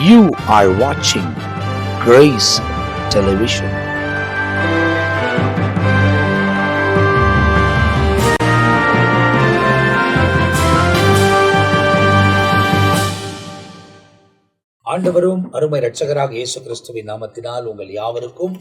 You are watching Grace Television. ஆண்டவரும் அருமை இரட்சகராக இயேசு கிறிஸ்துவின் நாமத்தினால் உங்கள் யாவருக்கும்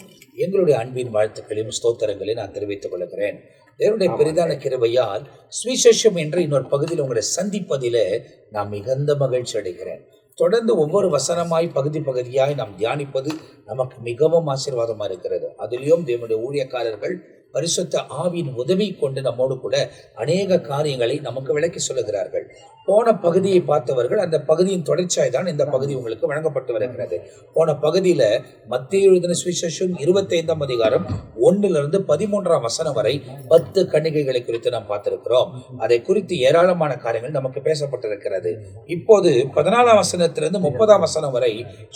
எங்களுடைய அன்பின் வாழ்த்துக்களையும் ஸ்தோத்திரங்களையும் நான் தெரிவித்துக் கொள்கிறேன். தேவனுடைய பெரிதான கிருபையால் சுவிசேஷம் என்ற இன்னொரு பகுதியில் உங்களை சந்திப்பதிலே நான் மிகுந்த மகிழ்ச்சி அடைகிறேன். தொடர்ந்து ஒவ்வொரு வசனமாய் பகுதியாய் நாம் தியானிப்பது நமக்கு மிகவும் ஆசீர்வாதமாக இருக்கிறது. அதிலும் தேவனுடைய ஊழியக்காரர்கள் பரிசுத்த ஆவியின் உதவி கொண்டு நம்மோடு கூட அநேக காரியங்களை நமக்கு விளக்கி சொல்லுகிறார்கள். போன பகுதியை பார்த்தவர்கள் அந்த பகுதியின் தொடர்ச்சியாய் தான் இந்த பகுதி உங்களுக்கு வழங்கப்பட்டு வருகிறது. போன பகுதியில் மத்தேயு எழுதின சுவிசேஷம் 25ஆம் அதிகாரம் 1-13 வசனம் வரை 10 கன்னிகைகளை குறித்து நாம் பார்த்திருக்கிறோம். அதை குறித்து ஏராளமான காரியங்கள் நமக்கு பேசப்பட்டிருக்கிறது. இப்போது 14ஆம் வசனத்திலிருந்து 30ஆம் வசனம் வரை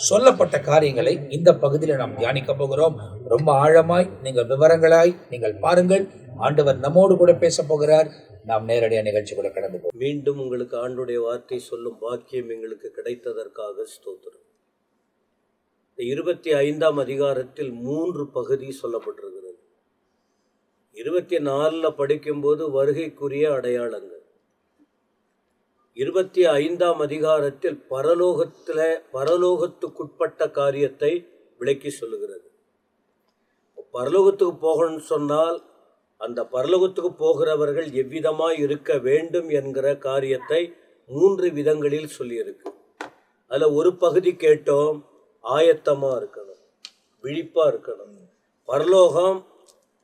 சொல்லப்பட்ட காரியங்களை இந்த பகுதியில் நாம் தியானிக்க போகிறோம். ரொம்ப ஆழமாய் நீங்கள் விவரங்களாய் நீங்கள் பாருங்கள். ஆண்டவர் நம்மோடு கூட பேச போகிறார். நாம் நேரடியாக நிகழ்ச்சி கூட கடந்து போவோம். மீண்டும் உங்களுக்கு ஆண்டுடைய வார்த்தை சொல்லும் பாக்கியம் எங்களுக்கு கிடைத்ததற்காக ஸ்தோத்திரம். 25ஆம் அதிகாரத்தில் 3 பகுதி சொல்லப்பட்டிருக்கிறது. 24 படிக்கும்போது வருகைக்குரிய அடையாளங்கள். 25ஆம் அதிகாரத்தில் பரலோகத்துக்குட்பட்ட காரியத்தை விளக்கி சொல்லுகிறது. பரலோகத்துக்கு போகணும்னு சொன்னால் அந்த பரலோகத்துக்கு போகிறவர்கள் எவ்விதமாய் இருக்க வேண்டும் என்கிற காரியத்தை 3 விதங்களில் சொல்லியிருக்கு. அதில் ஒரு பகுதி கேட்டோம், ஆயத்தமாக இருக்கணும், விழிப்பாக இருக்கணும். பரலோகம்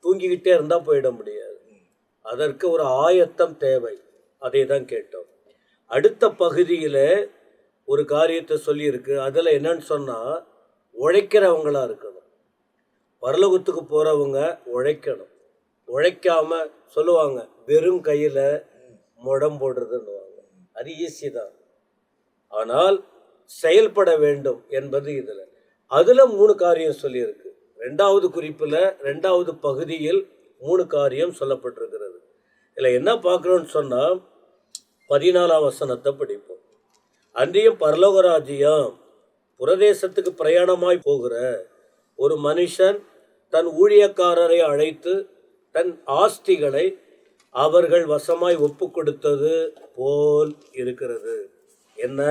தூங்கிக்கிட்டே இருந்தால் போயிட முடியாது, அதற்கு ஒரு ஆயத்தம் தேவை. அதை தான் கேட்டோம். அடுத்த பகுதியில் ஒரு காரியத்தை சொல்லியிருக்கு. அதில் என்னன்னு சொன்னால் உழைக்கிறவங்களா இருக்கணும். பரலோகத்துக்கு போகிறவங்க உழைக்கணும். உழைக்காம சொல்லுவாங்க வெறும் கையில் முடம் போடுறதுன்னுவாங்க. அது ஈஸி தான், ஆனால் செயல்பட வேண்டும் என்பது அதில் 3 காரியம் சொல்லியிருக்கு. 2வது குறிப்பில் 2வது பகுதியில் 3 காரியம் சொல்லப்பட்டிருக்கிறது. இதில் என்ன பார்க்குறோன்னு சொன்னால் 14ஆம் வசனத்தை படிப்போம். அன்றியும் பரலோக ராஜ்யம் புரதேசத்துக்கு பிரயாணமாய் போகிற ஒரு மனுஷன் தன் ஊழியக்காரரை அழைத்து தன் ஆஸ்திகளை அவர்கள் வசமாய் ஒப்பு கொடுத்தது போல் இருக்கிறது. என்ன,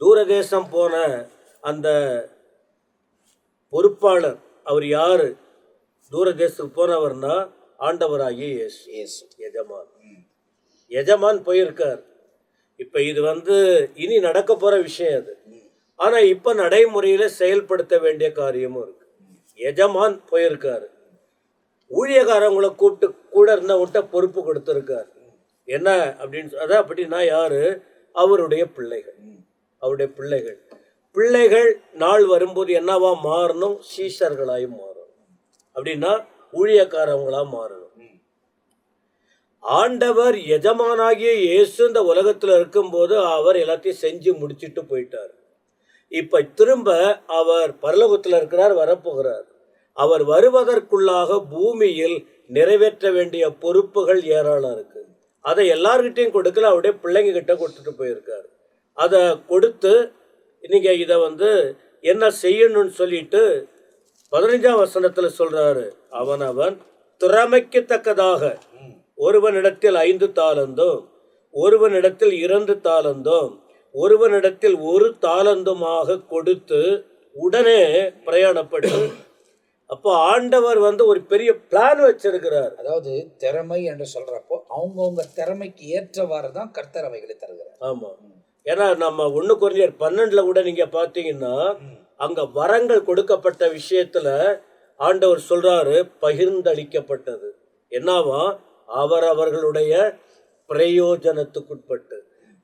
தூரதேசம் போன அந்த பொறுப்பாளர், அவர் யாரு? தூரதேசத்துக்கு போனவர்னா ஆண்டவராகிய இயேசு. எஜமான் போயிருக்கார். இப்போ இது இனி நடக்க போகிற விஷயம் அது. ஆனால் இப்போ நடைமுறையில் செயல்படுத்த வேண்டிய காரியமும் இருக்கு. எஜமான் போயிருக்காரு, ஊழியக்காரங்களை கூப்பிட்டு கூட இருந்தவங்கிட்ட பொறுப்பு கொடுத்துருக்கார். என்ன அப்படின்னு அப்படின்னா யாரு? அவருடைய பிள்ளைகள் நாள் வரும்போது என்னவா மாறணும்? சீஷர்களாயும் மாறணும். அப்படின்னா ஊழியக்காரவங்களா மாறணும். ஆண்டவர் எஜமானாகிய இயேசு இந்த உலகத்தில் இருக்கும்போது அவர் எல்லாத்தையும் செஞ்சு முடிச்சுட்டு போயிட்டார். இப்போ திரும்ப அவர் பரலோகத்தில் இருக்கிறார், வரப்போகிறார். அவர் வருவதற்குள்ளாக பூமியில் நிறைவேற்ற வேண்டிய பொறுப்புகள் ஏராளம் இருக்கு. அதை எல்லார்கிட்டையும் கொடுக்கல, அவருடைய பிள்ளைங்க கிட்ட கொடுத்துட்டு போயிருக்காரு. அதை கொடுத்து இன்னைக்கு இதை என்ன செய்யணும்னு சொல்லிட்டு 15ஆம் வசனத்தில் சொல்றாரு, அவன் திறமைக்கு தக்கதாக ஒருவனிடத்தில் 5 தாலந்தும், ஒருவனிடத்தில் 2 தாலந்தும், ஒருவனிடத்தில் 1 தாலந்துமாக கொடுத்து உடனே பிரயாணப்பட்டு. அப்போ ஆண்டவர் ஒரு பெரிய பிளான் வச்சிருக்கிறார். அதாவது திறமை என்று சொல்றப்போ அவங்கவுங்க திறமைக்கு ஏற்றவாறு தான் கர்த்தர் அவைகளை தருகிறார். ஆமாம். ஏன்னா நம்ம 1 கொரிந்தியர் 12 கூட நீங்க பார்த்தீங்கன்னா அங்க வரங்கள் கொடுக்கப்பட்ட விஷயத்துல ஆண்டவர் சொல்றாரு, பகிர்ந்தளிக்கப்பட்டது. என்னவா? அவர்களுடைய பிரயோஜனத்துக்குட்பட்டு.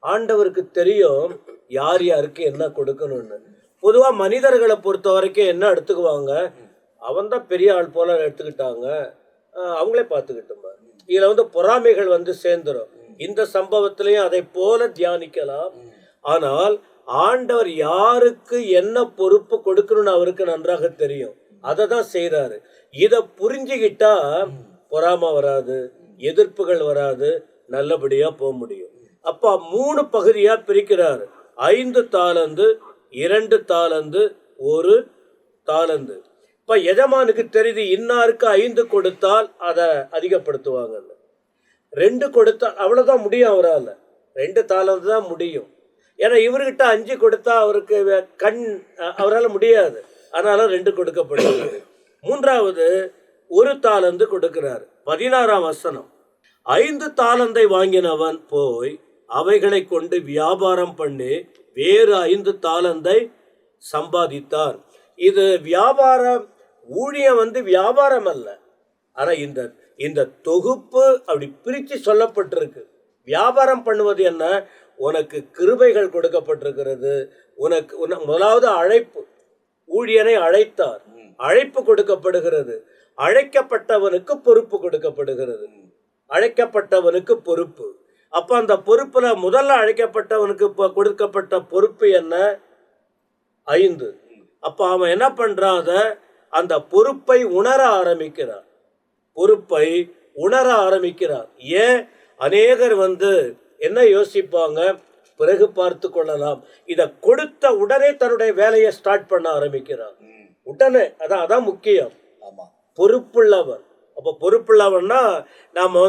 ஆண்டவருக்கு தெரியும் யார் யாருக்கு என்ன கொடுக்கணும்னு. பொதுவாக மனிதர்களை பொறுத்த வரைக்கும் என்ன எடுத்துக்குவாங்க, அவன் தான் பெரிய ஆள் போல எடுத்துக்கிட்டாங்க, அவங்களே பார்த்துக்கிட்டோம். இதில் பொறாமைகள் சேர்ந்துடும். இந்த சம்பவத்திலையும் அதை போல தியானிக்கலாம். ஆனால் ஆண்டவர் யாருக்கு என்ன பொறுப்பு கொடுக்கணும்னு அவருக்கு நன்றாக தெரியும். அதை தான் செய்கிறாரு. இதை புரிஞ்சுக்கிட்டா பொறாமை வராது, எதிர்ப்புகள் வராது, நல்லபடியாக போக முடியும். அப்போ 3 பகுதியாக பிரிக்கிறார். 5 தாலந்து, 2 தாலந்து 1 தாலந்து. இப்போ எஜமானுக்கு தெரியுது இன்னாருக்கு 5 கொடுத்தால் அதை அதிகப்படுத்துவாங்கன்னு. 2 கொடுத்தால் அவ்வளோதான் முடியும் அவரால். 2 தாலந்து தான் முடியும். ஏன்னா இவர்கிட்ட 5 கொடுத்தா அவருக்கு அவரால் முடியாது. அதனால 2 கொடுக்கப்படுகிறது. 3வது 1 தாலந்து கொடுக்கிறார். 16ஆம் வசனம். 5 தாலந்தை வாங்கினவன் போய் அவைகளை கொண்டு வியாபாரம் பண்ணி வேறு 5 தாலந்தை சம்பாதித்தான். இது வியாபாரம், ஊழியம் வியாபாரம் அல்ல. ஆனால் இந்த தொகுப்பு அப்படி பிரித்து சொல்லப்பட்டிருக்கு. வியாபாரம் பண்ணுவது என்ன? உனக்கு கிருபைகள் கொடுக்கப்பட்டிருக்கிறது. உனக்கு முதலாவது அழைப்பு, ஊழியனை அழைத்தார், அழைப்பு கொடுக்கப்படுகிறது. அழைக்கப்பட்டவனுக்கு பொறுப்பு கொடுக்கப்படுகிறது. அழைக்கப்பட்டவனுக்கு பொறுப்பு. அப்போ அந்த பொறுப்புல முதல்ல அழைக்கப்பட்டவனுக்கு கொடுக்கப்பட்ட பொறுப்பு என்ன? 5. அப்போ அவன் என்ன பண்றான்? அந்த பொறுப்பை உணர ஆரம்பிக்கிறான். பொறுப்பை உணர ஆரம்பிக்கிறான். ஏன்? அநேகர் என்ன யோசிப்பாங்க, பிறகு பார்த்து கொள்ளலாம். இதை கொடுத்த உடனே தன்னுடைய வேலையை ஸ்டார்ட் பண்ண ஆரம்பிக்கிறான். உடனே அதான் முக்கியம். பொறுப்புள்ளவன். அப்போ பொறுப்புள்ளவன்னா நாம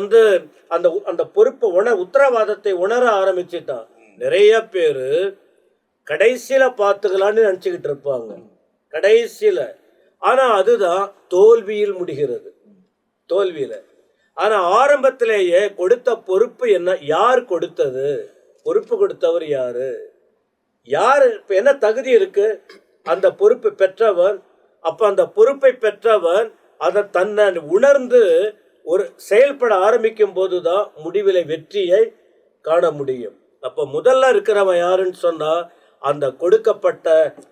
அந்த பொறுப்பு உத்தரவாதத்தை உணர ஆரம்பிச்சுட்டான். நிறைய பேர் கடைசியில பார்த்துக்கலான்னு நினச்சிக்கிட்டு இருப்பாங்க, கடைசியில. ஆனா அதுதான் தோல்வியில் முடிகிறது, தோல்வியில. ஆனா ஆரம்பத்திலேயே கொடுத்த பொறுப்பு என்ன? யார் கொடுத்தது? பொறுப்பு கொடுத்தவர் யாரு? யாரு? இப்ப என்ன தகுதி இருக்கு அந்த பொறுப்பு பெற்றவன்? அப்ப அந்த பொறுப்பை பெற்றவன் அதை தன்னை உணர்ந்து ஒரு செயல்பட ஆரம்பிக்கும் போதுதான் முடிவிலை வெற்றியை காண முடியும். அப்ப முதல்ல இருக்கிறவன் யாருன்னு சொன்னா அந்த கொடுக்கப்பட்ட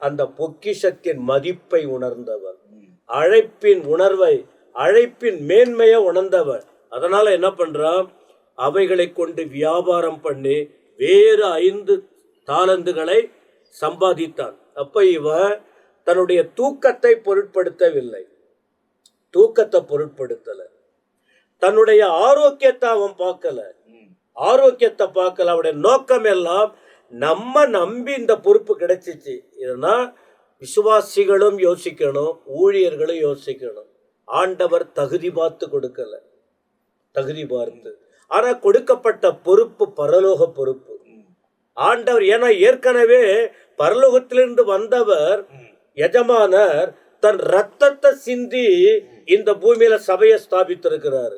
அந்த பொக்கிஷத்தின் மதிப்பை உணர்ந்தவன், அழைப்பின் உணர்வை, அழைப்பின் மேன்மையை உணர்ந்தவன். அதனால என்ன பண்றான்? அவைகளை கொண்டு வியாபாரம் பண்ணி வேறு 5 தாலந்துகளை சம்பாதித்தான். அப்ப இவன் தன்னுடைய தூக்கத்தை பொருட்படுத்தவில்லை, தூக்கத்தை பொருட்படுத்தல. தன்னுடைய ஆரோக்கியத்தை அவன் பார்க்கல, ஆரோக்கியத்தை பார்க்கல. அவருடைய நோக்கம் எல்லாம் நம்ம நம்பி இந்த பொறுப்பு கிடைச்சிச்சு. இதனா விசுவாசிகளும் யோசிக்கணும், ஊழியர்களும் யோசிக்கணும். ஆண்டவர் தகுதி பார்த்து கொடுக்கல, தகுதி பார்த்து. ஆனா கொடுக்கப்பட்ட பொறுப்பு பரலோக பொறுப்பு. ஆண்டவர் ஏன்னா ஏற்கனவே பரலோகத்திலிருந்து வந்தவர் எஜமானர் தன் ரத்தத்தை சிந்தி இந்த பூமியில சபையை ஸ்தாபித்திருக்கிறார்.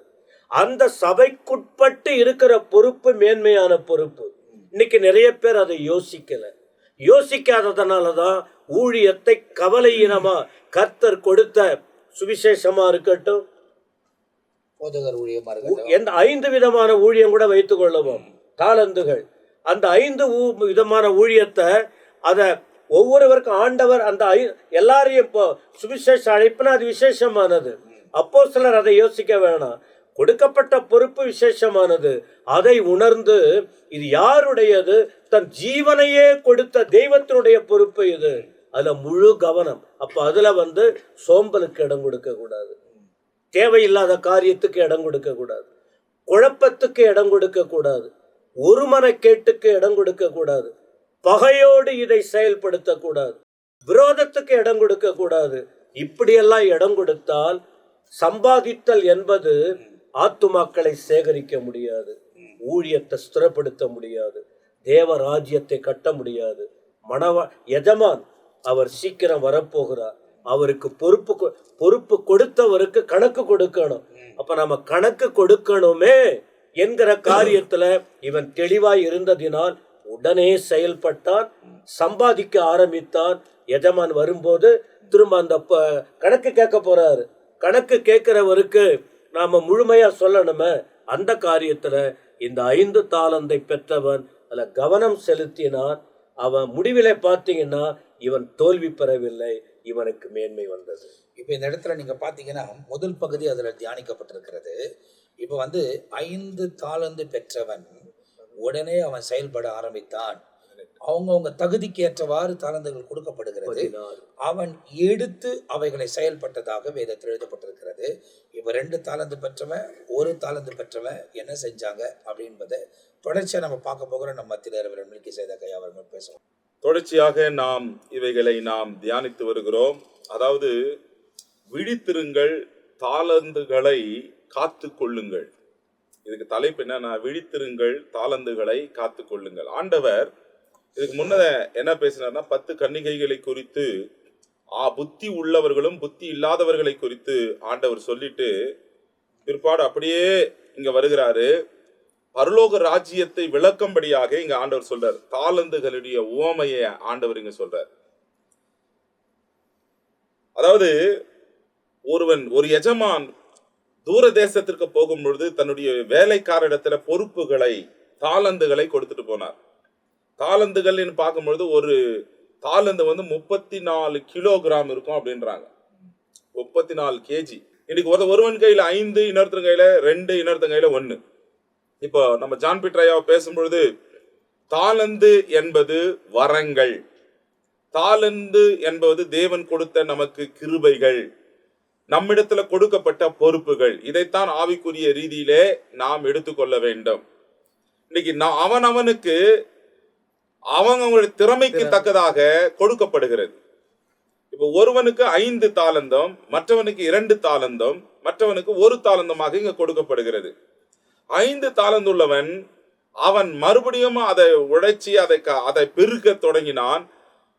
அந்த சபைக்குட்பட்டு இருக்கிற பொறுப்பு மேன்மையான பொறுப்பு. இன்னைக்கு நிறைய பேர் அதை யோசிக்கல. யோசிக்காததுனாலதான் ஊழியத்தை கவலையினமா கர்த்தர் கொடுத்த சுவிசேஷமா இருக்கட்டும், எந்த 5 விதமான ஊழியம் கூட வைத்துக் கொள்ளுவோம், தாலந்துகள். அந்த 5 விதமான ஊழியத்தை அதை ஒவ்வொருவருக்கும் ஆண்டவர் அந்த எல்லாரையும் இப்போ சுவிசேஷ அழைப்புனா அது விசேஷமானது. அப்போஸ்தலர் அதை யோசிக்க வேணாம். கொடுக்கப்பட்ட பொறுப்பு விசேஷமானது. அதை உணர்ந்து இது யாருடையது? தன் ஜீவனையே கொடுத்த தெய்வத்தினுடைய பொறுப்பு இது. அதுல முழு கவனம். அப்ப அதுல சோம்பலுக்கு இடம் கொடுக்க கூடாது, தேவையில்லாத காரியத்துக்கு இடம் கொடுக்க கூடாது, குழப்பத்துக்கு இடம் கொடுக்க கூடாது, ஒரு மனக்கேட்டுக்கு இடம் கொடுக்க கூடாது, பகையோடு இதை செயல்படுத்தக்கூடாது, விரோதத்துக்கு இடம் கொடுக்க கூடாது. இப்படியெல்லாம் இடம் கொடுத்தால் சம்பாதித்தல் என்பது ஆத்துமாக்களை சேகரிக்க முடியாது, ஊழியத்தை ஸ்திரப்படுத்த முடியாது, தேவ ராஜ்யத்தை கட்ட முடியாது. எஜமான் அவர் சீக்கிரம் வரப்போகிறார். அவருக்கு பொறுப்பு கொடுத்தவருக்கு கணக்கு கொடுக்கணும். அப்ப நம்ம கணக்கு கொடுக்கணுமே என்கிற காரியத்துல இவன் தெளிவாய் இருந்ததினால் உடனே செயல்பட்டான், சம்பாதிக்க ஆரம்பித்தான். எஜமான் வரும்போது திரும்ப அந்த கணக்கு கேட்க போறாரு. கணக்கு கேட்கிறவருக்கு நாம முழுமையா சொல்லணுமே. அந்த காரியத்துல இந்த 5 தாலந்தை பெற்றவன் அதுல கவனம் செலுத்தினான். அவன் முடிவில பார்த்தீங்கன்னா இவன் தோல்வி பெறவில்லை, இவனுக்கு மேன்மை வந்தது. இப்போ இந்த இடத்துல நீங்க பாத்தீங்கன்னா முதல் பகுதி அதுல தியானிக்கப்பட்டிருக்கிறது. இப்போ 5 தாலந்து பெற்றவன் உடனே அவன் செயல்பட ஆரம்பித்தான். அவங்கவுங்க தகுதிக்கு ஏற்றவாறு தாலந்துகள் கொடுக்கப்படுகிறது. அவன் எடுத்து அவைகளை செயல்பட்டதாக வேதத்தில் எழுதப்பட்டிருக்கிறது. இப்போ 2 தாலந்து பெற்றவன் 1 தாலந்து பெற்றவன் என்ன செஞ்சாங்க அப்படின்பதை தொடர்ச்சியா நம்ம பார்க்க போகிறோம். நம்ம மத்திய மெல்கிசேதேக் ஐயா அவர்கள் பேசுவோம். தொடர்ச்சியாக நாம் இவைகளை தியானித்து வருகிறோம். அதாவது விழித்திருங்கள், தாளந்துகளை காத்து கொள்ளுங்கள். இதுக்கு தலைப்பு என்னன்னா, விழித்திருங்கள், தாளந்துகளை காத்து கொள்ளுங்கள். ஆண்டவர் இதுக்கு முன்ன என்ன பேசினார்னா, 10 கன்னிகைகளை குறித்து புத்தி உள்ளவர்களும் புத்தி இல்லாதவர்களை குறித்து ஆண்டவர் சொல்லிட்டு பிற்பாடு அப்படியே இங்க வருகிறாரு. பரலோக ராஜ்யத்தை விளக்கும்படியாக இங்க ஆண்டவர் சொல்றார். தாளந்துகளுடைய உவமையை ஆண்டவர் இங்க சொல்றார். அதாவது ஒரு எஜமான் தூர தேசத்திற்கு போகும் பொழுது தன்னுடைய வேலைக்காரிடத்துல பொறுப்புகளை, தாளந்துகளை கொடுத்துட்டு போனார். தாளந்துகள் பார்க்கும்பொழுது ஒரு தாளந்து 34 கிலோகிராம் இருக்கும் அப்படின்றாங்க. 34 கேஜி. இன்னைக்கு ஒருவன் கையில 5, இன்னொருத்தன் கையில 2, இன்னொருத்தன் கையில 1. இப்போ நம்ம ஜான் பீட்டர் ஐயா பேசும்பொழுது தாளந்து என்பது வரங்கள், தாளந்து என்பது தேவன் கொடுத்த நமக்கு கிருபைகள், நம்மிடத்துல கொடுக்கப்பட்ட பொறுப்புகள். இதைத்தான் ஆவிக்குரிய ரீதியிலே நாம் எடுத்துக்கொள்ள வேண்டும். இன்னைக்கு அவனுக்கு அவங்களுடைய திறமைக்கு தக்கதாக கொடுக்கப்படுகிறது. இப்போ ஒருவனுக்கு 5 தாளந்தம், மற்றவனுக்கு 2 தாளந்தம், மற்றவனுக்கு 1 தாளந்தமாக இங்க கொடுக்கப்படுகிறது. 5 தாளந்துள்ளவன் அவன் மறுபடியும் அதை உழைச்சி அதை பெருக்க தொடங்கினான்.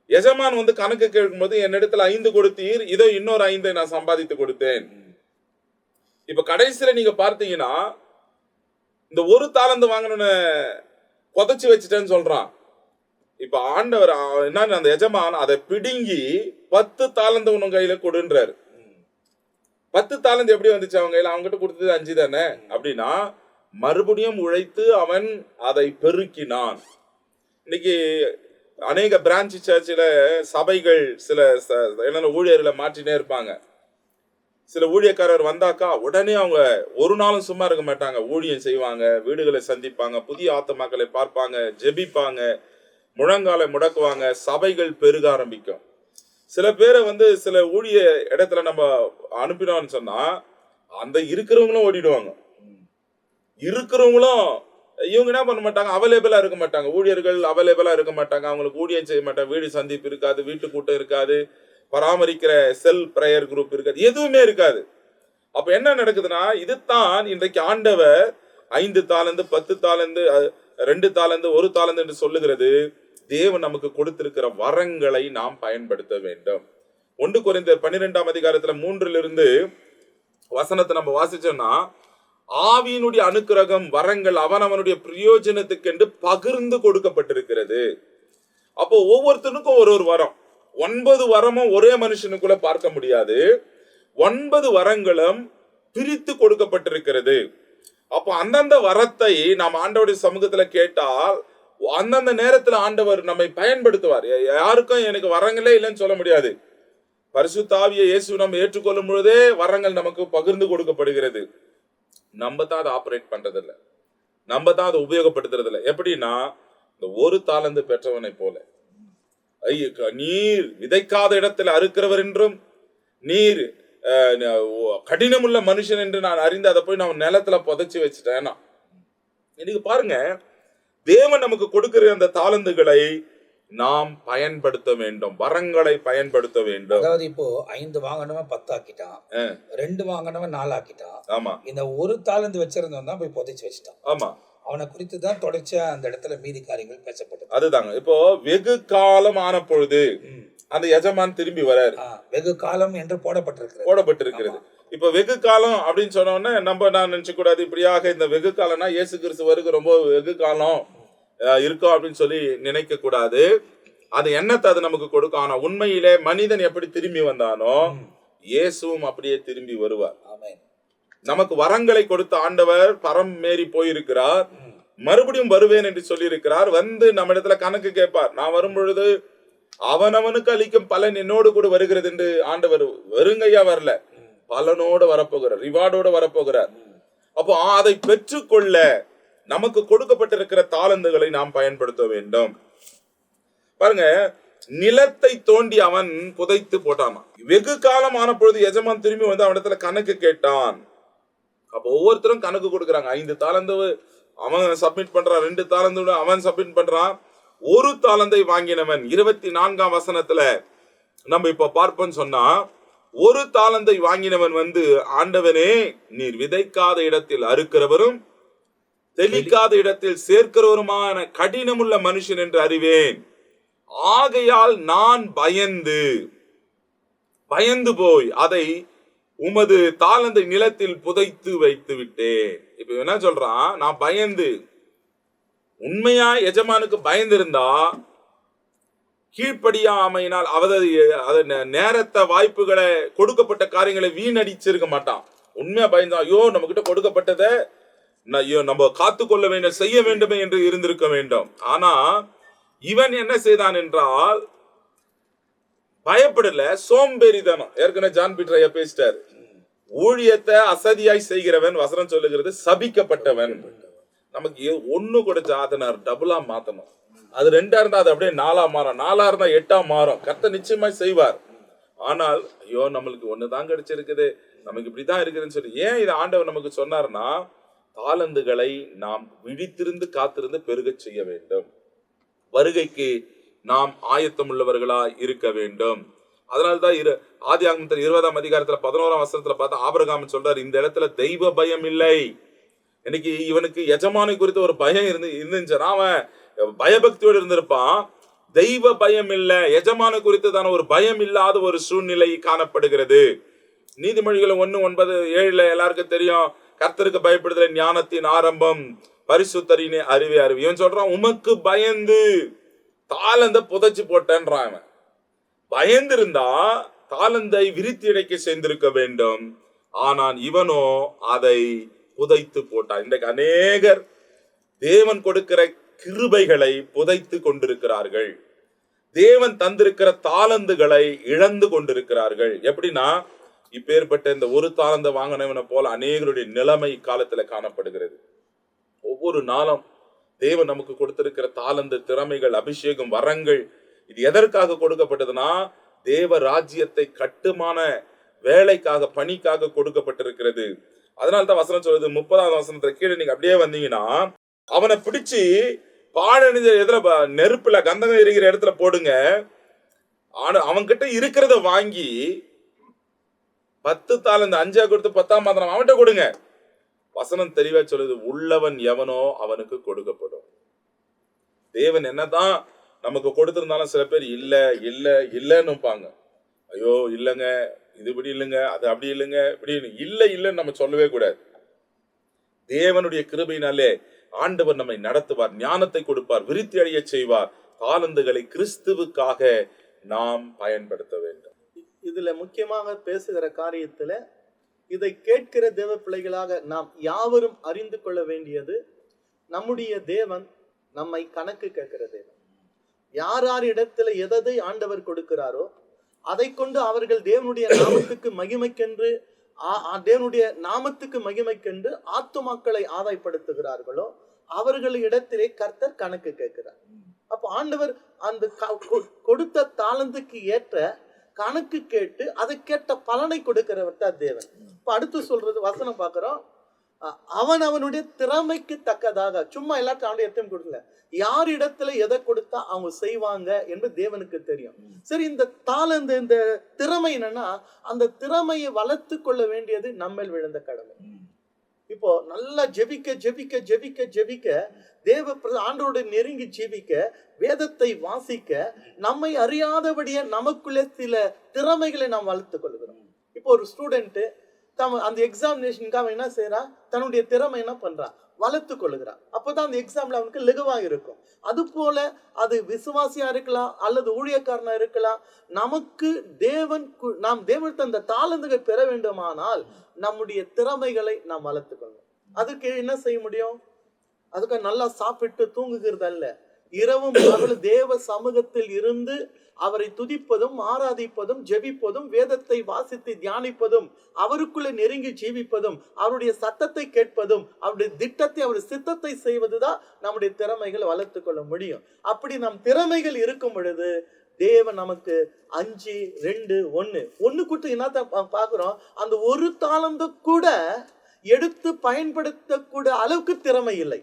எஜமான் கணக்கு கேட்கும்போது, என்னிடத்துல 5 கொடுத்தீர், இதோ இன்னொரு 5 நான் சம்பாதித்து கொடுத்தேன். இப்ப கடைசியில நீங்க பார்த்தீங்கன்னா, இந்த 1 தாளந்து வாங்கணும்னு புதைச்சு வச்சுட்டேன்னு சொல்றான். இப்ப ஆண்டவர் என்ன, அந்த எஜமான் அதை பிடுங்கி 10 தாளந்து உன் கையில கொடுன்றாரு. 10 தாளந்து எப்படி வந்துச்சு அவங்க கையில? அவங்ககிட்ட கொடுத்தது 5 தானே. அப்படின்னா மறுபடியும் உழைத்து அவன் அதை பெருக்கினான். இன்னைக்கு அநேக பிரான்ச் சர்ச்சில் சபைகள் சில ஊழியர்களை மாற்றினே இருப்பாங்க. சில ஊழியக்காரர் வந்தாக்கா உடனே அவங்க ஒரு நாளும் சும்மா இருக்க மாட்டாங்க. ஊழியம் செய்வாங்க, வீடுகளை சந்திப்பாங்க, புதிய ஆத்துமாக்களை பார்ப்பாங்க, ஜெபிப்பாங்க, முழங்காலை முடக்குவாங்க, சபைகள் பெருக ஆரம்பிக்கும். சில பேரை சில ஊழிய இடத்துல நம்ம அனுப்பினோம்னு சொன்னா அந்த இருக்கிறவங்களும் ஓடிடுவாங்க. இருக்கிறவங்களும் இவங்க என்ன பண்ண மாட்டாங்க, அவைலபிளா இருக்க மாட்டாங்க. ஊழியர்கள் அவைலபிளா இருக்க மாட்டாங்க, அவங்களுக்கு ஊழியம் செய்ய மாட்டாங்க. வீடு சந்திப்பு இருக்காது, வீட்டு கூட்டம் இருக்காது, பராமரிக்கிற செல் பிரேயர் குரூப் இருக்காது, எதுவுமே இருக்காது. அப்ப என்ன நடக்குதுன்னா, இதுதான் இன்றைக்கு ஆண்டவர் 5 தாளந்து, 10 தாளந்து, 2 தாளந்து, 1 தாளந்து என்று சொல்லுகிறது. தேவன் நமக்கு கொடுத்திருக்கிற வரங்களை நாம் பயன்படுத்த வேண்டும். 1 கொரிந்தியர் 12ஆம் அதிகாரத்துல 3 வசனத்தை நம்ம வாசிச்சோம்னா, ஆவியினுடைய அனுக்கிரகம், வரங்கள் அவனவனுடைய பிரயோஜனத்துக்கு என்று பகிர்ந்து கொடுக்கப்பட்டிருக்கிறது. அப்போ ஒவ்வொருத்தனுக்கும் ஒரு வரம். 9 வரமும் ஒரே மனுஷனுக்குள்ள பார்க்க முடியாது. 9 வரங்களும் பிரித்து கொடுக்கப்பட்டிருக்கிறது. அப்போ அந்தந்த வரத்தை நாம் ஆண்டவருடைய சமூகத்துல கேட்டால் அந்தந்த நேரத்துல ஆண்டவர் நம்மை பயன்படுத்துவார். யாருக்கும் எனக்கு வரங்களே இல்லைன்னு சொல்ல முடியாது. பரிசுத்த ஆவியை இயேசு நம்ம ஏற்றுக்கொள்ளும் பொழுதே வரங்கள் நமக்கு பகிர்ந்து கொடுக்கப்படுகிறது. நம்ம தான் அதை ஆபரேட் பண்றது இல்லை, நம்ம தான் அதை உபயோகப்படுத்துறது இல்லை. எப்படின்னா, இந்த 1 தாளந்து பெற்றவனை போல, நீர் விதைக்காத இடத்துல அறுக்கிறவர் என்றும், நீர் கடினமுள்ள மனுஷன் என்று நான் அறிந்து அதை போய் நான் நிலத்துல புதைச்சி வச்சுட்டேன்னா. இன்னைக்கு பாருங்க, தேவன் நமக்கு கொடுக்கிற அந்த தாளந்துகளை நாம் பயன்படுத்த வேண்டும், வரங்களை பயன்படுத்த வேண்டும். அதாவது இப்போ 5 வாங்கினவன் 10 ஆக்கிட்டான், 2 வாங்கினவன் 4 ஆக்கிட்டான். ஆமா, இந்த 1 தாளந்து வச்சிருந்தவன் தான் போய் புதைச்சு வச்சுட்டான். ஆமா, அவனை குறித்து தான் தொடர்ச்சியா அந்த இடத்துல மீதி காரியங்கள் பேசப்பட்டது. அதுதாங்க. இப்போ வெகு காலம் ஆன பொழுது அந்த எஜமான் திரும்பி வராரு. வெகு காலம் என்று போடப்பட்டிருக்கிறது. இப்ப வெகு காலம் அப்படின்னு சொன்னோன்னே நான் நினைச்ச கூடாது, இப்படியாக இந்த வெகு காலம்னா இயேசு கிறிஸ்து வருது ரொம்ப வெகு காலம் இருக்கும் அப்படின்னு சொல்லி நினைக்க கூடாது. அது என்னத்தை அது நமக்கு கொடுக்கும். ஆனா உண்மையிலே மனிதன் எப்படி திரும்பி வந்தானோ இயேசுவும் அப்படியே திரும்பி வருவார். நமக்கு வரங்களை கொடுத்த ஆண்டவர் பரம் மேறி போயிருக்கிறார், மறுபடியும் வருவேன் என்று சொல்லி இருக்கிறார். நம்ம இடத்துல கணக்கு கேட்பார். நான் வரும் பொழுது அவனவனுக்கு அளிக்கும் பலன் என்னோடு கூட வருகிறது என்று ஆண்டவர் வெறுங்கையா வரல, பலனோடு வரப்போகிறார், ரிவார்டோடு வரப்போகிறார். அப்போ அதை பெற்றுக்கொள்ள நமக்கு கொடுக்கப்பட்டிருக்கிற தாளந்துகளை நாம் பயன்படுத்த வேண்டும். பாருங்க, நிலத்தை தோண்டி அவன் புதைத்து போட்டானா. வெகு காலம் ஆன பொழுது எஜமான் திரும்பி அவனிடத்துல கணக்கு கேட்டான். அப்போ ஒவ்வொருத்தரும் கணக்கு கொடுக்குறாங்க. 5 தாளந்து அவன் சப்மிட் பண்றான், 2 தாளந்து அவன் சப்மிட் பண்றான். ஒரு தாளந்தை வாங்கினவன் 24ஆம் வசனத்துல நம்ம இப்ப பார்ப்போம்னு சொன்னா, ஒரு தாளந்தை வாங்கினவன் ஆண்டவனே, நீர் விதைக்காத இடத்தில் அறுக்கிறவரும் தெளிக்காத இடத்தில் சேர்க்கிறவருமான கடினமுள்ள மனுஷன் என்று அறிவேன். ஆகையால் நான் பயந்து போய் அதை உமது தாளந்தை நிலத்தில் புதைத்து வைத்து விட்டேன். இப்ப என்ன சொல்றான், நான் பயந்து, உண்மையா எஜமானுக்கு பயந்து இருந்தா கீழ்ப்படியாமையினால் நேரத்தை வாய்ப்புகளை கொடுக்கப்பட்ட காரியங்களை வீணடிச்சிருக்க மாட்டான். உண்மையா பயந்தான், ஐயோ நம்ம கிட்ட கொடுக்கப்பட்டதை நம்ம காத்து கொள்ள வேண்டும், செய்ய வேண்டும் என்று இருந்திருக்க வேண்டும். ஆனா இவன் என்ன செய்தான் என்றால் பயப்படல, சோம்பேறிதனம். ஏற்கனவே ஜான் பீட்டர் ஐயா பேசிட்டார், ஊழியத்தை அசதியாய் செய்கிறவன் வசனம் சொல்லுகிறது சபிக்கப்பட்டவன். நமக்கு ஒண்ணு கொடுத்தா அதை டபுளா மாத்தணும். அது 2ஆ இருந்தா அது அப்படியே 4ஆ மாறும், 4ஆ இருந்தா 8ஆ மாறும். கர்த்தர் நிச்சயமாய் செய்வார். ஆனால் ஐயோ நம்மளுக்கு ஒண்ணுதான் கிடைச்சிருக்குது, நமக்கு இப்படிதான் இருக்குதுன்னு சொல்லி ஏன் இதை ஆண்டவர் நமக்கு சொன்னார்னா, தாளந்துகளை நாம் விழித்திருந்து காத்திருந்து பெருக செய்ய வேண்டும். வருகைக்கு நாம் ஆயத்தம் உள்ளவர்களா இருக்க வேண்டும். அதனால்தான் ஆதியாகமத்தில் 20ஆம் அதிகாரத்துல 11ஆம் வசனத்துல பார்த்தா ஆபிரகாம் சொல்றாரு, இந்த இடத்துல தெய்வ பயம் இல்லை. இன்னைக்கு இவனுக்கு எஜமானை குறித்து ஒரு பயம் இருந்துச்சுன்னா அவன் பயபக்தியோடு இருந்திருப்பான். தெய்வ பயம் இல்ல, எஜமான குறித்து தான ஒரு பயம் இல்லாத ஒரு சூழ்நிலை காணப்படுகிறது. நீதிமொழிகள் 1:9-7 எல்லாருக்கும் தெரியும், கர்த்தருக்கு பயப்படுதல் ஞானத்தின் ஆரம்பம், பரிசுத்தரின் அறிவே அறிவு. இவன் சொல்றான், உமக்கு பயந்து தாளந்த புதைச்சு போட்டேன்றான். அவன் பயந்து இருந்தா தாளந்தை விரித்தி இடைக்க செய்திருக்க வேண்டும். ஆனால் இவனோ அதை புதைத்து போட்டான். இன்றைக்கு அநேகர் தேவன் கொடுக்கிற கிருபைகளை புதைத்து கொண்டிருக்கிறார்கள். தேவன் தந்திருக்கிற தாளந்துகளை இழந்து கொண்டிருக்கிறார்கள். எப்படின்னா, இப்பேற்பட்ட இந்த ஒரு தாளந்தை வாங்கினவனை போல அநேகருடைய நிலைமை காலத்துல காணப்படுகிறது. ஒவ்வொரு நாளும் தேவன் நமக்கு கொடுத்திருக்கிற தாளந்து, திறமைகள், அபிஷேகம், வரங்கள், இது எதற்காக கொடுக்கப்பட்டதுன்னா, தேவ ராஜ்யத்தை கட்டுமான வேலைக்காக, பணிக்காக கொடுக்கப்பட்டிருக்கிறது. அதனால்தான் வசனம் சொல்றது 30ஆம் வசனத்துல கீழே நீங்க அப்படியே வந்தீங்கன்னா, அவனை பிடிச்சு பாழணிஞ்ச எதிர நெருப்புல கந்தகம் இருக்கிற இடத்துல போடுங்க. அவன்கிட்ட இருக்கிறத வாங்கி 10 தாளந்து 5 கொடுத்து 10ஆம் மாதம் அவன்கிட்ட கொடுங்க. வசனம் தெளிவா சொல்லுது, உள்ளவன் எவனோ அவனுக்கு கொடுக்கப்படும். தேவன் என்னதான் நமக்கு கொடுத்திருந்தாலும் சில பேர் இல்ல இல்ல இல்லன்னு பாங்க. ஐயோ இல்லைங்க, இது இப்படி இல்லைங்க, அது அப்படி இல்லைங்க, இப்படி இல்ல இல்லன்னு நம்ம சொல்லவே கூடாது. தேவனுடைய கிருபையினாலே ஆண்டவர் நம்மை நடத்துவார், ஞானத்தை கொடுப்பார், விருத்தி அடைய செய்வார். தாளந்துகளை கிறிஸ்துவுக்காக நாம் பயன்படுத்த வேண்டும். இதுல முக்கியமாக பேசுகிற காரியத்துல இதை கேட்கிற தேவ பிள்ளைகளாக நாம் யாவரும் அறிந்து கொள்ள வேண்டியது, நம்முடைய தேவன் நம்மை கணக்கு கேட்கிற தேவன். யார் யார் இடத்துல எதை ஆண்டவர் கொடுக்கிறாரோ அதை கொண்டு அவர்கள் தேவனுடைய நாமத்துக்கு மகிமைக்கென்று தேவனுடைய நாமத்துக்கு மகிமைக்கென்று ஆத்துமாக்களை ஆதாயப்படுத்துகிறார்களோ அவர்கள் இடத்திலே கர்த்தர் கணக்கு கேட்கிறார். அப்ப ஆண்டவர் அந்த கொடுத்த தாளந்துக்கு ஏற்ற கணக்கு கேட்டு அதை கேட்ட பலனை கொடுக்கிறவர் தான் தேவன். இப்ப அடுத்து சொல்றது வசனம் பாக்குறோம், அவன் அவனுடைய திறமைக்கு தக்கதாக, சும்மா எல்லாத்தையும் அவனுடைய எத்தையும் கொடுக்கல, யார் இடத்துல எதை கொடுத்தா அவங்க செய்வாங்க என்று தேவனுக்கு தெரியும். சரி, இந்த தாளந்து, இந்த திறமை என்னன்னா, அந்த திறமையை வளர்த்து கொள்ள வேண்டியது நம்மேல் விழுந்த கடமை. இப்போ நல்லா ஜெபிக்க ஜெபிக்க ஜெபிக்க ஜெபிக்க, தேவ ஆண்டவரோட நெருங்கி ஜெபிக்க, வேதத்தை வாசிக்க, நம்மை அறியாதபடியே நமக்குள்ளே சில திறமைகளை நாம் வளர்த்து கொள்கிறோம். இப்போ ஒரு ஸ்டூடெண்ட் அந்த எக்ஸாமினேஷனுக்காக என்ன செய்யறான், தன்னுடைய திறமை என்ன பண்றான், வளர்த்து கொள்ளுகிறான். அப்பதான் அந்த எக்ஸாம்ல அவனுக்கு லகுவாக இருக்கும். அது போல அது விசுவாசியா இருக்கலாம் அல்லது ஊழியக்காரனா இருக்கலாம். நமக்கு நாம் தேவன் தந்த தாளந்துகள் பெற வேண்டுமானால் நம்முடைய திறமைகளை நாம் வளர்த்து கொள்ளணும். அதுக்கு என்ன செய்ய முடியும்? அதுக்கு நல்லா சாப்பிட்டு தூங்குகிறது அல்ல, இரவும் பகலும் தேவ சமூகத்தில் இருந்து அவரை துதிப்பதும் ஆராதிப்பதும் ஜெபிப்பதும் வேதத்தை வாசித்து தியானிப்பதும் அவருக்குள்ள நெருங்கி ஜீவிப்பதும் அவருடைய சத்தத்தை கேட்பதும் அவருடைய திட்டத்தை அவருடைய சித்தத்தை செய்வதுதான் நம்முடைய திறமைகளை வளர்த்து கொள்ள முடியும். அப்படி நம் திறமைகள் இருக்கும் பொழுது தேவன் நமக்கு 5, 2, 1 கூட்டு என்ன பாக்குறோம், அந்த ஒரு தாளந்து கூட எடுத்து பயன்படுத்தக்கூடிய அளவுக்கு திறமை இல்லை.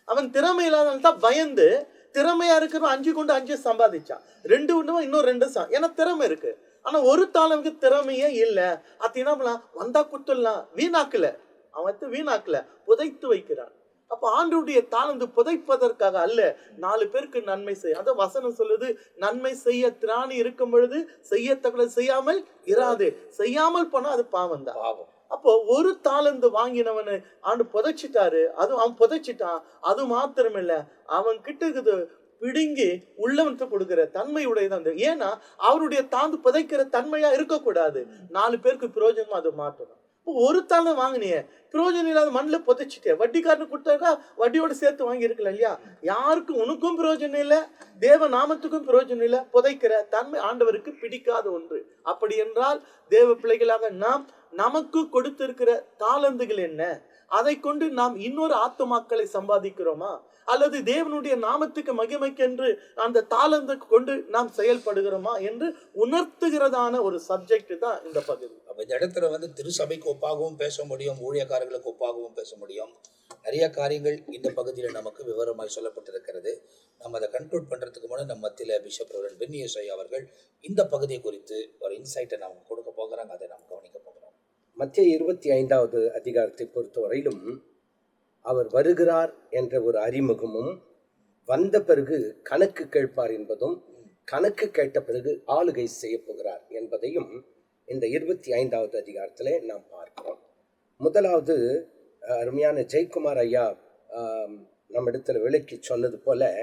அவன் திறமை இல்லாததான் பயந்து திறமையா இருக்கிறவன் 5 கொண்டு 5 சம்பாதிச்சான், 2 கொண்டு இன்னும் 2 ஏன்னா திறமை இருக்கு. ஆனா ஒரு தாளனுக்கு திறமையே இல்ல. அது என்ன பண்ணலாம், வந்தா குத்துடலாம், வீணாக்கல, அவன் வீணாக்கல, புதைத்து வைக்கிறான். அப்ப ஆண்டவருடைய தாளந்து புதைப்பதற்காக அல்ல, 4 பேருக்கு நன்மை செய்ய. அத வசனம் சொல்லுது, நன்மை செய்ய திராணி இருக்கும் பொழுது செய்யத்தக்கது செய்யாமல் இராது. செய்யாமல் போனா அது பாவம் தான். பாவம். அப்போ ஒரு தாளந்து வாங்கினவனு ஆண்டு புதைச்சிட்டாரு, அது அவன் புதைச்சிட்டான். அது மாத்திரம் இல்ல, அவன் கிட்ட இருக்குது பிடுங்கி உள்ளவனுக்கு கொடுக்கிற தன்மை உடையதான். ஏன்னா அவருடைய தாந்து புதைக்கிற தன்மையா இருக்கக்கூடாது, 4 பேருக்கு பிரயோஜனமா அது மாற்றணும். ஒரு தாள வாங்கினிய பிரயோஜனம் இல்லாத மண்ணில் புதைச்சிட்டே, வட்டிக்காரனு கொடுத்தாக்கா வட்டியோட சேர்த்து வாங்கி இருக்கல இல்லையா? யாருக்கும் உனக்கும் பிரயோஜனம் இல்லை, தேவ நாமத்துக்கும் பிரயோஜனம் இல்லை. புதைக்கிற தன்மை ஆண்டவருக்கு பிடிக்காத ஒன்று. அப்படி என்றால் தேவ பிள்ளைகளாக நாம் நமக்கு கொடுத்திருக்கிற தாளந்துகள் என்ன, அதை கொண்டு நாம் இன்னொரு ஆத்துமாக்களை சம்பாதிக்கிறோமா, அல்லது தேவனுடைய நாமத்துக்கு மகிமைக்கென்று அந்த தாளந்தை கொண்டு நாம் செயல்படுகிறோமா என்று உணர்த்துகிறதான ஒரு சப்ஜெக்ட் தான் இந்த பகுதி. அப்ப இந்த இடத்துல வந்து திருசபைக்கு ஒப்பாகவும் பேச முடியும், ஊழியக்காரர்களுக்கு ஒப்பாகவும் பேச முடியும். நிறைய காரியங்கள் இந்த பகுதியில் நமக்கு விவரமாய் சொல்லப்பட்டிருக்கிறது. நம்ம அதை கன்க்ளூட் பண்றதுக்கு முன்னாடி நம்ம மத்தியில் பிஷப் ரெவரண்ட் பென்னி யோசை அவர்கள் இந்த பகுதியை குறித்து ஒரு இன்சைட்டை நாம் கொடுக்க போகிறாங்க. அதை நாம் கவனிக்க போகிறோம். மத்திய 25வது அதிகாரத்தை பொறுத்தவரையிலும் அவர் வருகிறார் என்ற ஒரு அறிமுகமும், வந்த பிறகு கணக்கு கேட்பார் என்பதும், கணக்கு கேட்ட பிறகு ஆளுகை செய்ய போகிறார் என்பதையும் இந்த 25வது அதிகாரத்தில் நாம் பார்க்கிறோம். முதலாவது அருமையான ஜெயக்குமார் ஐயா நம்மிடத்தில் விளக்கி சொன்னது போல,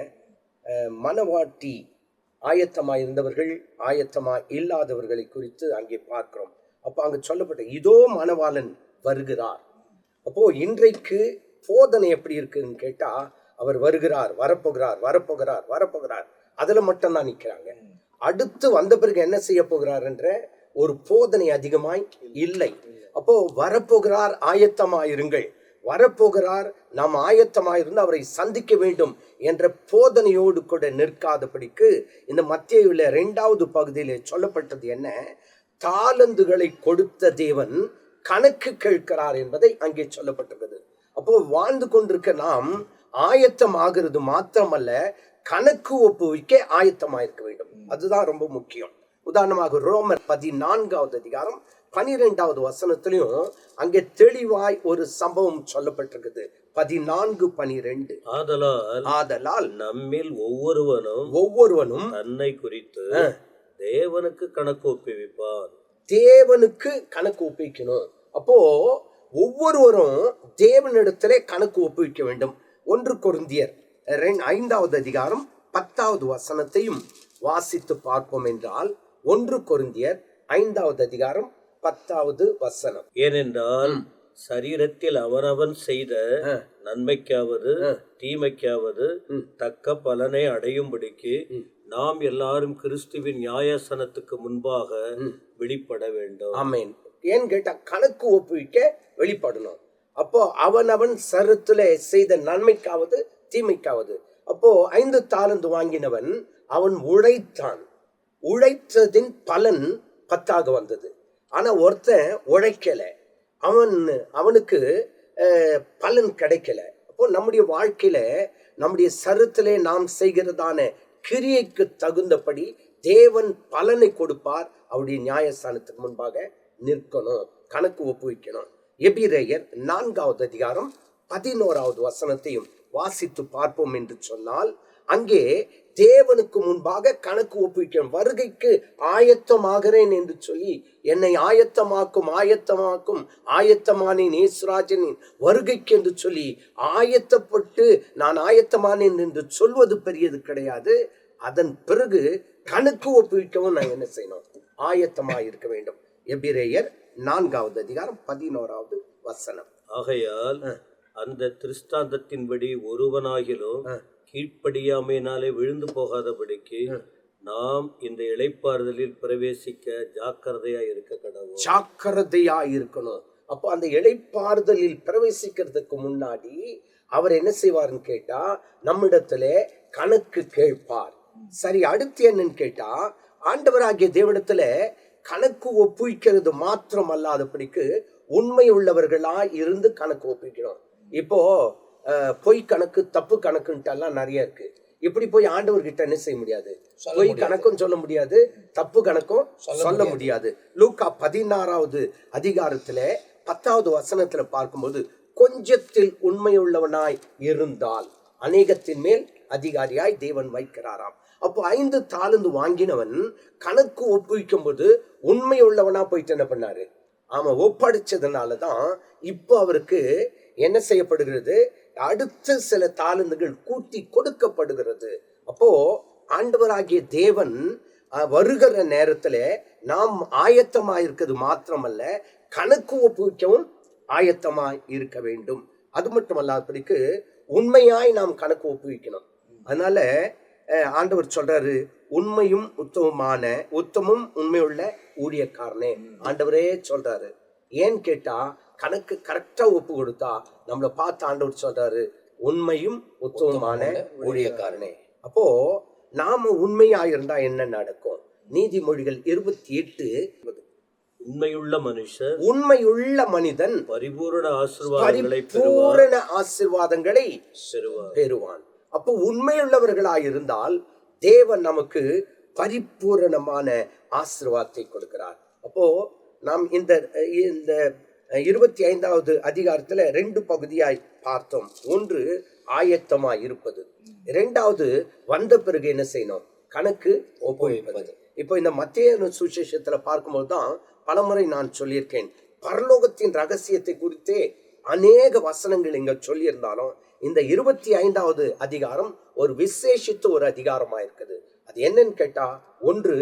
மனவாட்டி ஆயத்தமாக இருந்தவர்கள், ஆயத்தமாக இல்லாதவர்களை குறித்து அங்கே பார்க்கிறோம். அப்போ அங்கே சொல்லப்பட்ட இதோ மணவாளன் வருகிறார். அப்போ இன்றைக்கு போதனை எப்படி இருக்குன்னு கேட்டா, அவர் வருகிறார், வரப்போகிறார், வரப்போகிறார், வரப்போகிறார், அதுல மட்டும் தான் நிற்கிறாங்க. அடுத்து வந்த பிறகு என்ன செய்ய போகிறார் என்ற ஒரு போதனை அதிகமாய் இல்லை. அப்போ வரப்போகிறார், ஆயத்தமாயிருங்கள், வரப்போகிறார், நாம் ஆயத்தமாயிருந்து அவரை சந்திக்க வேண்டும் என்ற போதனையோடு கூட நிற்காதபடிக்கு இந்த மத்தேயுல 2வது பகுதியிலே சொல்லப்பட்டது என்ன, தாளந்துகளை கொடுத்த தேவன் கணக்கு கேட்கிறார் என்பதை அங்கே சொல்லப்பட்டிருக்கிறது. அப்போ வாழ்ந்து கொண்டிருக்க நாம் ஆயத்தமாகிறது மாத்திரமல்ல, கணக்கு ஒப்புவிக்க ஆயத்தமாயிருக்க வேண்டும். அதுதான் ரொம்ப முக்கியம். உதாரணமாக ரோமர் 14வது அதிகாரம் 12வது வசனத்திலையும் அங்கே தெளிவாய் ஒரு சம்பவம் சொல்லப்பட்டிருக்குது. 14:12. ஆதலால் நம்மில் ஒவ்வொருவனும் தன்னை குறித்து தேவனுக்கு கணக்கு ஒப்புவிப்பான். தேவனுக்கு கணக்கு ஒப்புவிக்கணும். அப்போ ஒவ்வொருவரும் தேவனிடத்திலே கணக்கு ஒப்புவிக்க வேண்டும். 1 கொரிந்தியர் 5வது அதிகாரம் 10வது வசனத்தையும் வாசித்து பார்ப்போம் என்றால், 1 கொரிந்தியர் 5வது அதிகாரம் 10வது வசனம். ஏனென்றால் சரீரத்தில் அவனவன் செய்த நன்மைக்காவது தீமைக்காவது தக்க பலனை அடையும்படிக்கு நாம் எல்லாரும் கிறிஸ்துவின் நியாயாசனத்துக்கு முன்பாக வெளிப்பட வேண்டும். ஆமென். ஏன்னு கேட்டா கணக்கு ஒப்புவிக்க வெளிப்படணும். அப்போ அவனவன் சரீரத்துல செய்த நன்மைக்காவது தீமைக்காவது. அப்போ 5 தாலந்து வாங்கினவன் அவன் உழைத்தான், உழைத்ததின் பலன் 10ஆக வந்தது. ஆனா ஒருத்தன் உழைக்கல, அவனுக்கு பலன் கிடைக்கல. அப்போ நம்முடைய வாழ்க்கையில நம்முடைய சரீரத்திலே நாம் செய்கிறதான கிரியைக்கு தகுந்தபடி தேவன் பலனை கொடுப்பார். அவருடைய நியாயஸ்தானத்துக்கு முன்பாக நிற்கணும், கணக்கு ஒப்புவிக்கணும். எபிரேயர் 4வது அதிகாரம் 11வது வசனத்தையும் வாசித்து பார்ப்போம் என்று சொன்னால், அங்கே தேவனுக்கு முன்பாக கணக்கு ஒப்புவிக்கணும். வருகைக்கு ஆயத்தமாகிறேன் என்று சொல்லி என்னை ஆயத்தமாக்கும் ஆயத்தமானேன் இயேசுராஜனின் வருகைக்கு என்று சொல்லி ஆயத்தப்பட்டு நான் ஆயத்தமானேன் என்று சொல்வது பெரியது கிடையாது. அதன் பிறகு கணக்கு ஒப்புவிக்கவும் நான் என்ன செய்யணும், ஆயத்தமாக இருக்க வேண்டும். எபிரேயர் 4வது அதிகாரம் 11வது வசனம். ஆகையால் அந்த திருஷ்டாந்தத்தின்படி ஒருவனாகிலும் கீழ்ப்படியாமையினாலே விழுந்து போகாதபடிக்கு நாம் இந்த இளைப்பாறுதலில் பிரவேசிக்க ஜாக்கிரதையா இருக்கணும். அப்போ அந்த இளைப்பாறுதலில் பிரவேசிக்கிறதுக்கு முன்னாடி அவர் என்ன செய்வார்னு கேட்டா, நம்மிடத்துல கணக்கு கேட்பார். சரி, அடுத்து என்னன்னு கேட்டா, ஆண்டவராகிய தேவனிடத்துல கணக்கு ஒப்புவிக்கிறது மாத்திரம் அல்லாதபடிக்கு உண்மை உள்ளவர்களா இருந்து கணக்கு ஒப்புவிக்கணும். இப்போ பொய் கணக்கு, தப்பு கணக்குன்ட்டு எல்லாம் நிறைய இருக்கு. இப்படி போய் ஆண்டவர்கிட்ட என்ன செய்ய முடியாது? சொல்ல போய் முடியாது. கணக்கும் சொல்ல முடியாது, தப்பு கணக்கும் சொல்ல முடியாது. லூக்கா 16வது அதிகாரத்துல 10வது வசனத்துல பார்க்கும்போது, கொஞ்சத்தில் உண்மையுள்ளவனாய் இருந்தால் அநேகத்தின் மேல் அதிகாரியாய் தேவன் வைக்கிறாராம். அப்போ 5 தாலந்து வாங்கினவன் கணக்கு ஒப்புவிக்கும் போது உண்மையுள்ளவனா போயிட்டு என்ன பண்ணாரு? ஆமா, ஒப்படைச்சதுனாலதான் இப்போ அவருக்கு என்ன செய்யப்படுகிறது? அடுத்த சில தாளந்துகள் கூட்டி கொடுக்கப்படுகிறது. அப்போ ஆண்டவராகிய தேவன் வருகிற நேரத்துல நாம் ஆயத்தமாய் இருக்கிறது மாத்திரமல்ல, கணக்கு ஒப்புவிக்கவும் ஆயத்தமாய் இருக்க வேண்டும். அது மட்டுமல்லாதபடிக்கு உண்மையாய் நாம் கணக்கு ஒப்புவிக்கணும். அதனால ஆண்டவர் சொல்றாரு, உண்மையும் உத்தமும் உண்மையுள்ள ஊழியக்காரனே. ஆண்டவரே சொல்றாரு. ஏன்னு கேட்டா, கணக்கு கரெக்டா ஒப்பு கொடுத்தா நம்மளை பார்த்து ஆண்டவர் சொல்றாரு, உண்மையும் உத்தமமான ஊழியக்காரனே. அப்போ நாம உண்மையா இருந்தா என்ன நடக்கும்? நீதிமொழிகள் 28 உண்மையுள்ள மனிதன் பரிபூரண ஆசீர்வாதங்களை பெறுவான். அப்போ உண்மையுள்ளவர்களாய் இருந்தால் தேவன் நமக்கு பரிபூரணமான ஆசீர்வாதத்தை கொடுக்கிறார். அப்போ நாம் இந்த 25வது அதிகாரத்துல 2 பகுதியாய் பார்த்தோம். ஒன்று ஆயத்தமாய் இருப்பது, 2வது வந்த பிறகு என்ன செய்யணும்? கணக்கு ஒப்புவிப்பது. இப்போ இந்த மத்தேயு சுவிசேஷத்துல பார்க்கும்போது தான் பலமுறை நான் சொல்லியிருக்கேன், பரலோகத்தின் ரகசியத்தை குறித்தே அநேக வசனங்கள் இங்க சொல்லியிருந்தாலும் இந்த 25வது அதிகாரம் ஒரு விசேஷித்த ஒரு அதிகாரமா இருக்குது. அது என்னன்னு கேட்டா, ஒன்று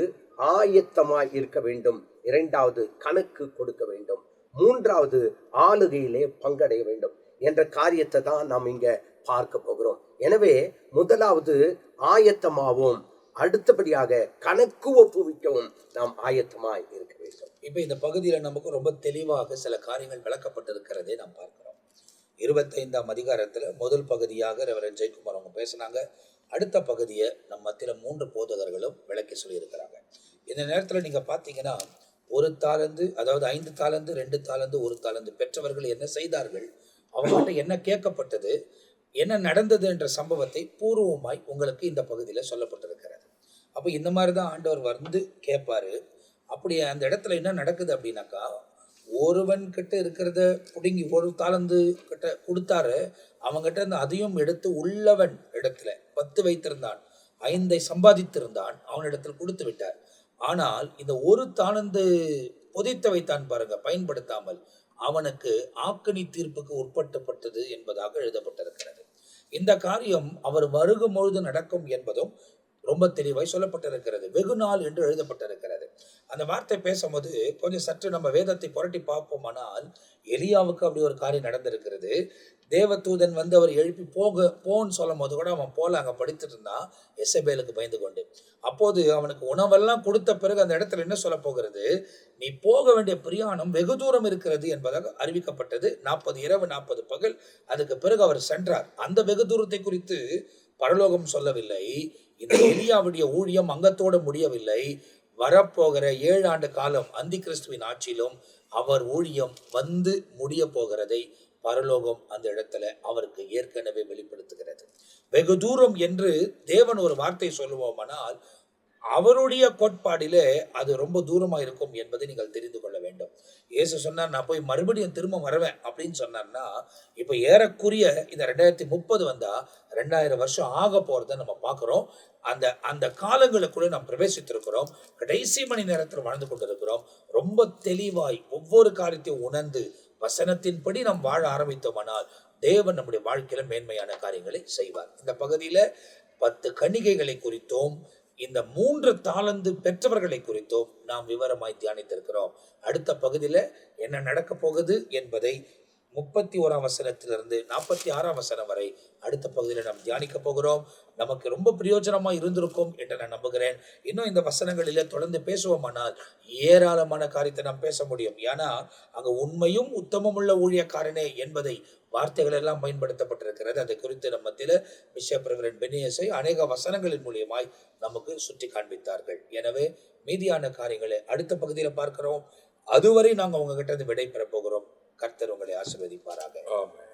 ஆயத்தமாய் இருக்க வேண்டும், 2வது கணக்கு கொடுக்க வேண்டும், 3வது ஆளுகையிலே பங்கடைய வேண்டும் என்ற காரியத்தை தான் நாம் இங்க பார்க்க போகிறோம். எனவே முதலாவது ஆயத்தமாவோம், அடுத்தபடியாக கணக்கு ஒப்புவிக்கவும் நாம் ஆயத்தமாய் இருக்க வேண்டும். இப்ப இந்த பகுதியில நமக்கு ரொம்ப தெளிவாக சில காரியங்கள் விளக்கப்பட்டிருக்கிறதே நாம் பார்க்கிறோம். 25ஆம் அதிகாரத்துல முதல் பகுதியாக ரெவரண்ட் ஜெயக்குமார் அவங்க பேசினாங்க. அடுத்த பகுதியை நம்ம மத்தியில 3 போதகர்களும் விளக்கி சொல்லியிருக்கிறாங்க. இந்த நேரத்துல நீங்க பாத்தீங்கன்னா, 1 தாலந்து, அதாவது 5 தாலந்து, 2 தாலந்து, 1 தாலந்து பெற்றவர்கள் என்ன செய்தார்கள், அவங்ககிட்ட என்ன கேட்கப்பட்டது, என்ன நடந்தது என்ற சம்பவத்தை பூர்வமாய் உங்களுக்கு இந்த பகுதியில சொல்லப்பட்டிருக்கிறது. அப்போ இந்த மாதிரி தான் ஆண்டவர் வந்து கேட்பாரு. அப்படி அந்த இடத்துல என்ன நடக்குது அப்படின்னாக்கா, ஒருவன் கிட்ட இருக்கிறத பிடுங்கி 1 தாலந்து கிட்ட கொடுத்தாரு, அவங்ககிட்ட இருந்து அதையும் எடுத்து உள்ளவன் இடத்துல 10 வைத்திருந்தான், 5 சம்பாதித்திருந்தான், அவனிடத்தில் கொடுத்து விட்டார். ஆனால் இந்த 1 தாலந்து புதைத்து வைத்தான் பாருங்க, பயன்படுத்தாமல், அவனுக்கு ஆக்கினி தீர்ப்புக்கு உட்பட்டப்பட்டது என்பதாக எழுதப்பட்டிருக்கிறது. இந்த காரியம் அவர் வருகும் பொழுது நடக்கும் என்பதும் ரொம்ப தெளிவாய் சொல்லப்பட்டிருக்கிறது. வெகு நாள் என்று எழுதப்பட்டிருக்கிறது. அந்த வார்த்தை பேசும்போது கொஞ்சம் சற்று நம்ம வேதத்தை புரட்டி பார்ப்போமானால், எலியாவுக்கு அப்படி ஒரு காரியம் நடந்திருக்கிறது. தேவதூதன் வந்து அவர் எழுப்பி போன்னு சொல்லும் போது கூட அவன் போல அங்கே படித்துட்டு இருந்தான், எசபேலுக்கு பயந்து கொண்டு. அப்போது அவனுக்கு உணவெல்லாம் கொடுத்த பிறகு அந்த இடத்துல என்ன சொல்ல போகிறது, நீ போக வேண்டிய பிரயாணம் வெகு தூரம் இருக்கிறது என்பதாக அறிவிக்கப்பட்டது. 40 இரவு 40 பகல். அதுக்கு பிறகு அவர் சென்றார். அந்த வெகு தூரத்தை குறித்து பரலோகம் சொல்லவில்லை. இந்த எலியாவுடைய ஊழியம் அங்கத்தோடு முடியவில்லை. வரப்போகிற 7 ஆண்டு காலம் அந்தி கிறிஸ்துவின் ஆட்சியிலும் அவர் ஊழியம் வந்து முடிய போகிறதை பரலோகம் அந்த இடத்துல அவருக்கு ஏற்கனவே வெளிப்படுத்துகிறது. வெகு தூரம் என்று தேவன் ஒரு வார்த்தை சொல்லுவோமானால், அவருடைய கோட்பாடிலே அது ரொம்ப தூரமா இருக்கும் என்பதை நீங்கள் தெரிந்து கொள்ள வேண்டும். இயேசு சொன்னார், நான் போய் மறுபடியும் திரும்ப வருவேன் அப்படின்னு சொன்னார்னா, இப்ப ஏறக்குரிய இந்த 2030 வந்தா 2000 வருஷம் ஆக போறதை நம்ம பார்க்கிறோம். அந்த காலங்களுக்குள்ள நாம் பிரவேசித்திருக்கிறோம். கடைசி மணி நேரத்தில் வாழ்ந்து கொண்டிருக்கிறோம். ரொம்ப தெளிவாய் ஒவ்வொரு காரியத்தையும் உணர்ந்து வசனத்தின்படி நாம் வாழ ஆரம்பித்தோமானால் தேவன் நம்முடைய வாழ்க்கையில மேன்மையான காரியங்களை செய்வார். இந்த பகுதியில 10 கன்னிகைகளை குறித்தும் இந்த 3 தாலந்து பெற்றவர்களை குறித்தும் நாம் விவரமாய் தியானித்திருக்கிறோம். அடுத்த பகுதியில என்ன நடக்க போகுது என்பதை 31ஆம் வசனத்திலிருந்து 46ஆம் வசனம் வரை அடுத்த பகுதியில் நாம் தியானிக்க போகிறோம். நமக்கு ரொம்ப பிரயோஜனமா இருந்திருக்கும் என்று நான் நம்புகிறேன். இன்னும் இந்த வசனங்களிலே தொடர்ந்து பேசுவோமானால் ஏராளமான காரியத்தை நாம் பேச முடியும். ஏன்னா அங்க உண்மையும் உத்தமம் உள்ள ஊழியக்காரனே என்பதை வார்த்தைகள் எல்லாம் பயன்படுத்தப்பட்டிருக்கிறது. அதை குறித்து நம்ம மத்தியில பிஷப் ரெவரண்ட் பெனியஸை அநேக வசனங்களின் மூலியமாய் நமக்கு சுட்டி காண்பித்தார்கள். எனவே மீதியான காரியங்களை அடுத்த பகுதியில பார்க்கிறோம். அதுவரை நாங்கள் உங்ககிட்ட இருந்து விடை பெற போகிறோம். கர்த்தர் உங்களை ஆசீர்வதிப்பாராக. ஆமென்.